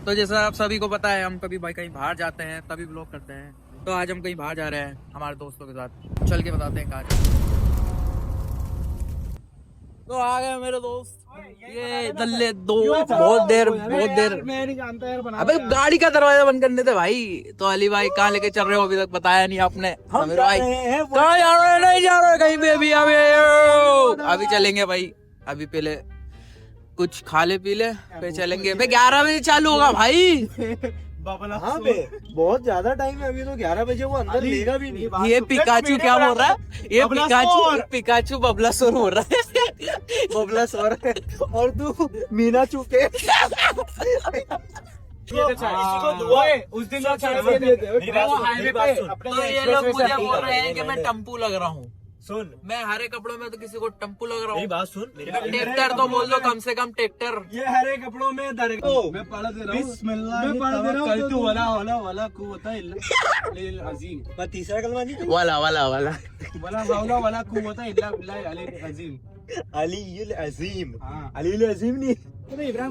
तो जैसा आप सभी को पता है, हम कभी भाई कहीं बाहर जाते हैं तभी व्लॉग करते हैं। तो आज हम कहीं बाहर जा रहे हैं हमारे दोस्तों के साथ, चल के बताते हैं कहाँ। तो आ गए मेरे दोस्त, ये दल्ले दो बहुत देर मैं नहीं जानता यार बना। अबे गाड़ी का दरवाजा बंद करने थे भाई। तो अली भाई कहाँ लेके चल रहे हो, अभी तक बताया नहीं आपने। समीर भाई कहाँ जा रहे हैं? नहीं जा रहे कहीं पे भी। अभी चलेंगे भाई, अभी पहले कुछ खा ले पी ले फिर चलेंगे। 11 बजे चालू होगा भाई। हाँ बे, बहुत ज्यादा टाइम है अभी तो। 11 बजे वो अंदर लेगा भी नहीं। ये पिकाचू क्या बोल रहा है? ये पिकाचू बबला सोर बोल रहा है। बबला सोर और तू मीना चुके। उस दिन हाईवे पे तो ये लोग मुझे बोल रहे हैं कि मैं टम्पू लग रहा हूँ। सुन, मैं हरे कपड़ों में तो किसी को टम्पू लग रहा हूँ। बात सुन, ट्रैक्टर तो बोल दो कम से कम ट्रैक्टर। ये हरे कपड़ों में मैं पढ़ दे रहा हूँ। तीसरा कलमा नहीं वाला वाला वाला अली अजीम नहीं।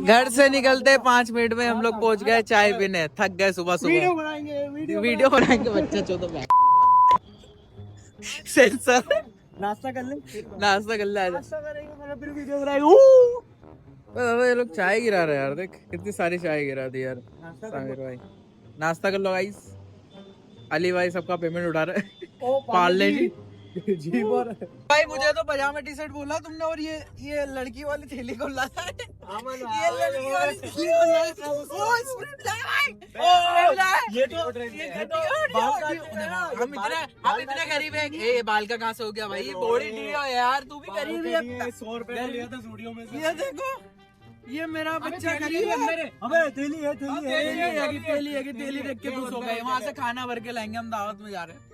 घर से निकलते 5 मिनट में हम लोग पहुंच गए चाय पीने। थक गए सुबह सुबह। वीडियो बनाएंगे बच्चा चौदह सेंसर। नाश्ता कर ले, नाश्ता कर ले। नाश्ता करेंगे फिर वीडियो बनाएंगे। ये लोग चाय गिरा रहे हैं यार, देख कितनी सारी चाय गिरा दी यार। सामिर भाई नाश्ता कर लो गाइस। अली भाई सबका पेमेंट उठा रहे। पार्ले जी बोल भाई। मुझे तो पजामा टी शर्ट बोला तुमने, और ये लड़की वाली थैली को लाया है। ये लड़की वाली थैली को लाया है। ओ स्प्रिंट लाया भाई। ये तो हम इतने गरीब हैं। ए बाल का कहाँ से हो गया भाई? बॉडी डी है यार, तू भी गरीब है। 100 रुपए लिया था स्टूडियो में से। ये देखो, ये मेरा बच्चा गरीब है। अबे थैली है, थैली देख के खुश हो गए। वहाँ से खाना भर के लाएंगे, हम दावत में जा रहे हैं।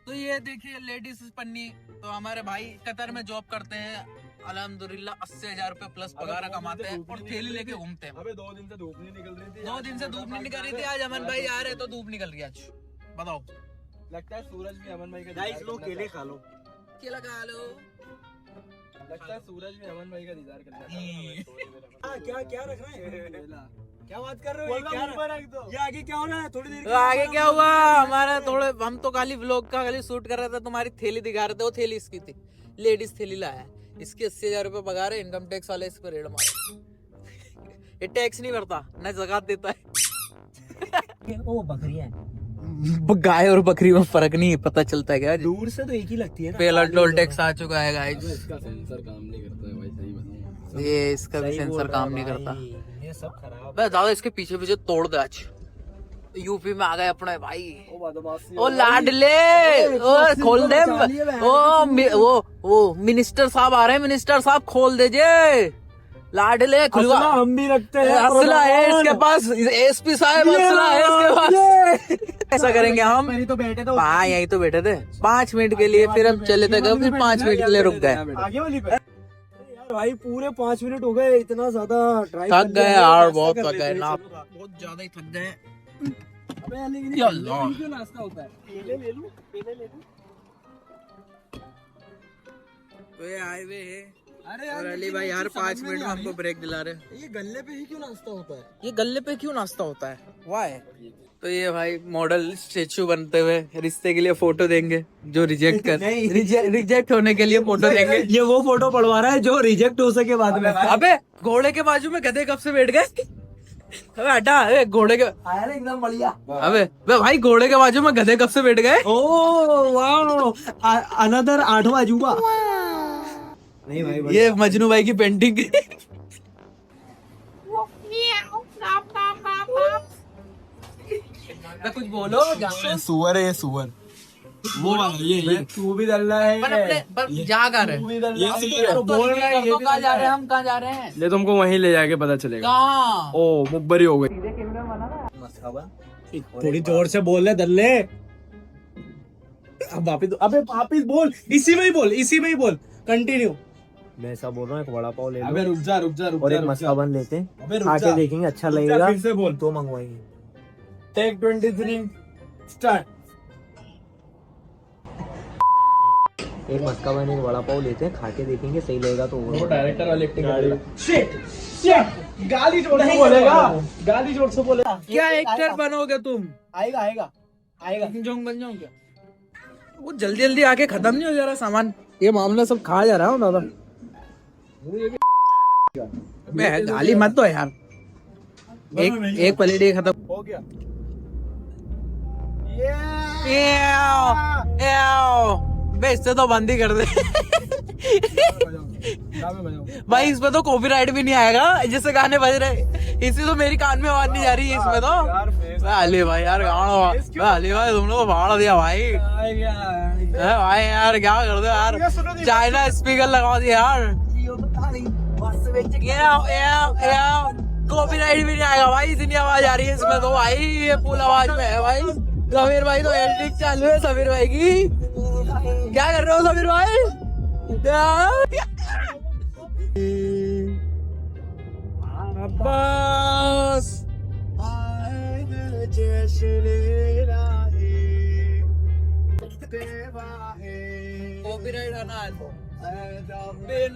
तो ये देखिए लेडीज पन्नी। तो हमारे भाई कतर में जॉब करते हैं, अल्हम्दुलिल्लाह 80,000 रुपए प्लस पगार कमाते हैं और थैली लेके घूमते हैं। अबे 2 दिन से धूप नहीं निकल रही थी। 2 दिन से धूप नहीं निकल रही थी। आज अमन भाई आ रहे तो धूप निकल रही आज। बताओ, लगता है सूरज भी अमन भाई का। गाइस लो केले खा लो, केला खा लो। लगता है सूरज भी अमन भाई का इंतजार कर रहा है। क्या रख रहे हैं? क्या बात कर रहे हो? ये आगे क्या हो रहा है? थोड़ी देर तो आगे क्या हुआ हमारा? थोड़े हम तो खाली व्लॉग का खाली शूट कर रहे थे। तुम्हारी थैली दिखा रहे थे, वो थैली इसकी थी। लेडीज थैली लाया है। इसके 80,000 रुपए पगार है। इनकम टैक्स वाले इस पर रेड मारे। ये टैक्स नहीं भरता, न ज़कात देता है। ओ बकरियां, गाय और बकरी में फर्क नहीं पता चलता है क्या? दूर से तो एक ही लगती है ना। पहला टोल टैक्स आ चुका है गाइस। इसका सेंसर काम नहीं करता है भाई, सही बताऊं। ये इसका भी सेंसर काम नहीं करता। ये सब खराब। बस ज्यादा इसके पीछे पीछे तोड़ दे। आज यूपी में आ गए अपने भाई। बदमाशी। ओ लाडले, ओ खोल दे। वो मिनिस्टर साहब आ रहे हैं। मिनिस्टर साहब खोल दे जे। लाडले खुलवा। हम भी रखते हैं। असला है इसके पास। एसपी साहब असला है इसके पास। ऐसा करेंगे हम। यही तो बैठे थे। हाँ यही तो बैठे थे 5 मिनट के लिए। फिर हम चले थे, फिर 5 मिनट के लिए रुक गए। आगे वाली पे यार भाई पूरे 5 मिनट हो गए। इतना ज्यादा ड्राइव थक गए यार, बहुत थक गए ना, बहुत ज्यादा ही थक गए। क्यों नाश्ता होता है? केले ले लूं, केले ले लूं। तो ये हाईवे है। अरे और अली भाई यार 5 मिनट में हमको ब्रेक दिला रहे। ये गल्ले पे ही क्यों नाश्ता होता है? ये गल्ले पे क्यों नाश्ता होता है? वाह। तो ये भाई मॉडल स्टेचू बनते हुए रिश्ते के लिए फोटो देंगे, जो रिजेक्ट कर रिजेक्ट होने के लिए फोटो देंगे। ये वो फोटो पड़वा रहा है जो रिजेक्ट हो सके बाद में। अबे घोड़े के बाजू में गधे कब से बैठ गए? अबे हटा, घोड़े के आया ना एकदम बढ़िया। अबे भाई घोड़े के बाजू में गधे कब से बैठ गए? ओ वाह, अनदर 8वां अजूबा। नहीं भाई, ये मजनू भाई की पेंटिंग। कुछ बोलो। सुअर है ये, सुअर। वो ये तू भी दल रहा है। जा कर बोल रहे हैं। तो कहाँ जा रहे हैं हम? कहाँ जा रहे हैं? ले तुमको वहीं ले जाके पता चलेगा। कहाँ? ओ मुखबरी हो गई। थोड़ी जोर से बोल ले दल्ले। अब वापिस, अबे वापिस बोल। इसी में ही बोल। कंटिन्यू। मैं ऐसा बोल रहा हूँ, एक वड़ा पाव ले लो। अबे रुक जा और एक मस्का बन लेते हैं। अबे रुक आके जा। देखेंगे, अच्छा लगेगा फिर से बोल। तो मंगवाएंगे। Take 23 start. एक मस्का बन, एक वड़ा पाव लेते हैं, खा के देखेंगे, सही लगेगा तो डायरेक्टर वाली एक्टिंग। शिट शिट गाली जोर से बोलेगा, गाली जोर से बोलेगा। क्या एक्टर बनोगे तुम? आएगा आएगा आएगा। जोंग बन जाऊं क्या? वो जल्दी जल्दी आके खत्म नहीं हो जा रहा सामान? ये मामला सब खा जा रहा हूँ दादा। मैं गाली मत दो यार। एक प्लेट ही खत्म हो गया। बे इससे तो बंद ही कर दे भाई। इसमें तो कॉपीराइट भी नहीं आएगा, जैसे गाने बज रहे इसी तो मेरी कान में आवाज नहीं जा रही है इसमें तो। अली भाई यार अली भाई तुम लोग भाड़ दिया भाई। भाई यार क्या कर दो यार, चाइना स्पीकर लगा दिया यार। कॉपीराइट भी नहीं आएगा भाई, इतनी आवाज आ रही है इसमें तो भाई। ये फुल आवाज में है भाई। समीर भाई तो एडिटिंग चालू है समीर भाई की। क्या कर रहे हो समीर भाई? बस कॉपीराइट आना बिन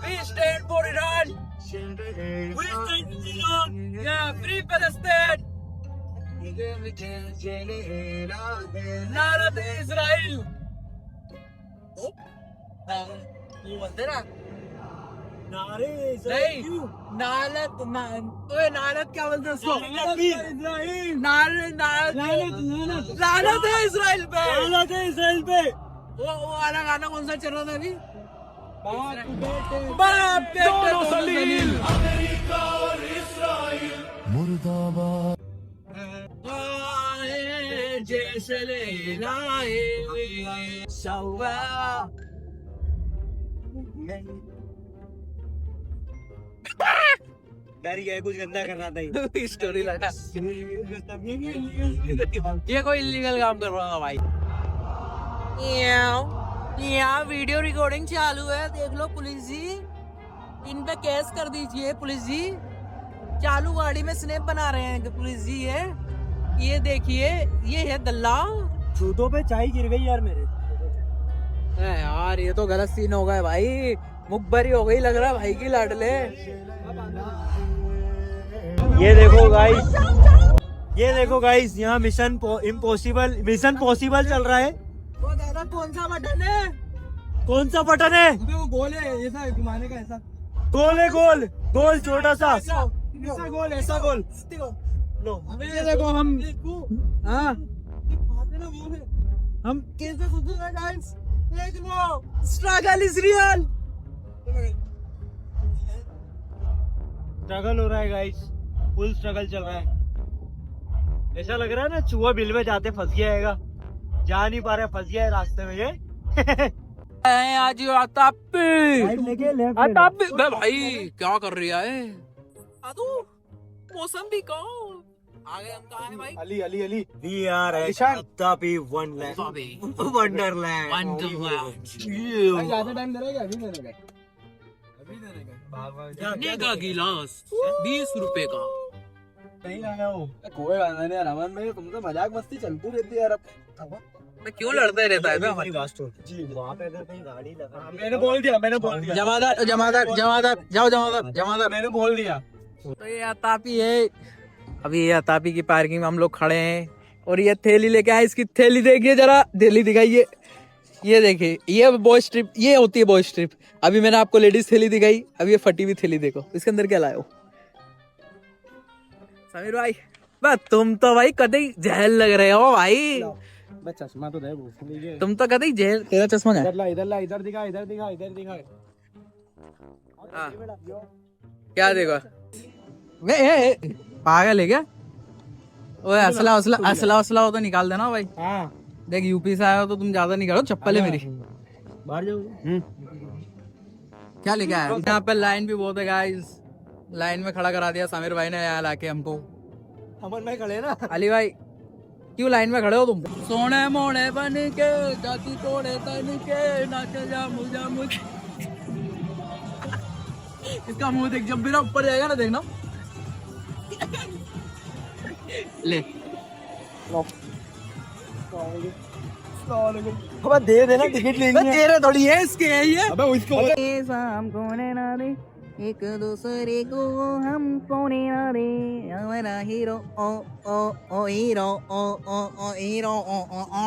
We stand for Iran. We stand for Iran. Yeah, free Palestine. Narad Israel. वो बोलते ना नारे नहीं नालत ओए नालत क्या बोलते हैं उसको? लानत है इज़राइल पे। लानत है इज़राइल पे। वो वाला गाना कौन सा चल रहा था अभी? बाप दोनों सलील। अमेरिका और इज़राइल मुर्दाबाद। जैसे लाए सवा डर गया, कुछ गंदा कर रहा था स्टोरी लगा। ये कोई इलीगल काम कर रहा था भाई। यहाँ वीडियो रिकॉर्डिंग चालू है, देख लो पुलिस जी। इन पे केस कर दीजिए पुलिस जी। चालू गाड़ी में स्नैप बना रहे हैं पुलिस जी। ये देखिए ये है दल्ला। जूतों पे चाय गिर गई यार मेरे। यार ये तो गलत सीन हो गया भाई। मुखबरी हो गई लग रहा है भाई की लाडले। ये देखो गाइस, ये देखो गाइस, यहाँ मिशन पॉसिबल चल रहा है। वो दादा कौन सा बटन है? कौन सा बटन है? वो गोल है ऐसा घुमाने का, ऐसा गोल है, गोल छोटा सा ऐसा गोल, ऐसा गोल। ये देखो हम कैसे सोचेंगे गाइस। देख लो स्ट्रगल इज रियल। स्ट्रगल हो रहा है गाइस, फुल स्ट्रगल चल रहा है। ऐसा लग रहा है ना चूहा बिल में जाते फंस गया है, जा नहीं पा रहा, फंस गया है रास्ते में ये। आज भाई क्या कर रही है? मौसम भी कहो आगे हम कहाँ हैं भाई? Ali we are at Tapi wonderland. ज्यादा टाइम दे रहा है? अभी देने का गिलास 20 रुपए का। नहीं आया हूँ। कोई बात नहीं रमन भाई, तुम तो मजाक मस्ती चलती रहती है यार। मैं क्यों लड़ता रहता है हमारी बात? जी वहाँ पे अगर कहीं गाड़ी लगा, मैंने बोल दिया। जमादार जाओ जमादार मैंने बोल दिया। तो ये अतापी है। अभी ये अतापी की पार्किंग में हम लोग खड़े हैं और ये थैली लेके आए। इसकी थैली देखिए जरा, थैली दिखाइए। ये देखिए ये बॉयज ट्रिप, ये होती है बॉयज ट्रिप। अभी मैंने आपको लेडीज थैली दिखाई, अब ये फटी हुई थैली देखो, इसके अंदर क्या लाए हो समीर भाई? बस तुम तो भाई कतई जहल लग रहे हो भाई। चश्मा तो दे, तुम तो कतई जहल। तेरा चश्मा है? इधर दिखा। क्या देखो पागल है क्या? ओए असला हो तो निकाल देना भाई। हाँ देख यूपी से आया हो तो तुम ज्यादा नहीं करो। चप्पल है मेरी, बाहर जाओ। क्या लेके आया? यहाँ पे लाइन भी बहुत है गाइस। लाइन में खड़ा करा दिया समीर भाई ने यहाँ लाके हमको। अमन भाई खड़े ना। अली भाई क्यों लाइन में खड़े हो तुम? सोने मोने बन के जाती तोड़े तन के नाच जा मुझ इसका मुंह देख, जब भी ना ऊपर जाएगा ना देखना। ले अबे दे देना टिकट लेनी है। तेरे थोड़ी है इसके है ये। अबे उसको हम कोने ना दे एक दूसरे को हम कोने ना दे हमारा हीरो ओ ओ ओ हीरो ओ ओ ओ हीरो ओ ओ ओ